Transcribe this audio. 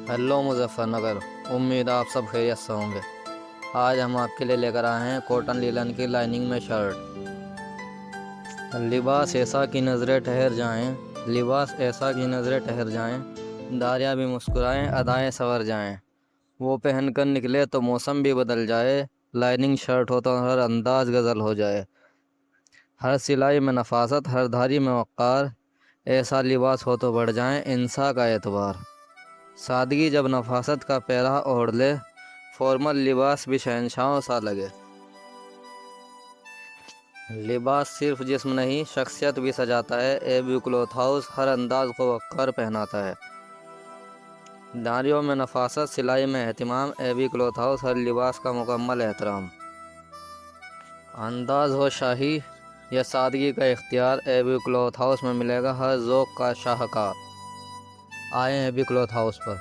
Hello Muzaffar नगर। उम्मीद आप सब खैरियत से होंगे। आज हम आपके लिए लेकर आए हैं कॉटन लीलन की लाइनिंग में शर्ट। लिबास ऐसा कि नज़रें ठहर जाएं, लिबास ऐसा कि नज़रें ठहर जाएं, दारियाँ भी मुस्कुराएं, अदाएं संवर जाएं। वो पहन कर निकले तो मौसम भी बदल जाए, लाइनिंग शर्ट हो तो हर अंदाज गज़ल हो जाए। हर सिलाई में नफासत, हर धारी में वक़ार, ऐसा लिबास हो तो बढ़ जाए इंसान का एतबार। सादगी जब नफासत का पहरा ओढ़ ले, फॉर्मल लिबास भी शहंशाहों सा लगे। लिबास सिर्फ जिस्म नहीं शख्सियत भी सजाता है। एबी क्लॉथ हाउस हर अंदाज को वक्कार पहनाता है। दारियों में नफासत, सिलाई में एहतिमाम, एबी क्लॉथ हाउस हर लिबास का मुकम्मल एहतराम। अंदाज हो शाही या सादगी का इख्तियार, एबी क्लॉथ हाउस में मिलेगा हर ज़ौक़ का शाहकार। आए एबी क्लॉथ हाउस पर।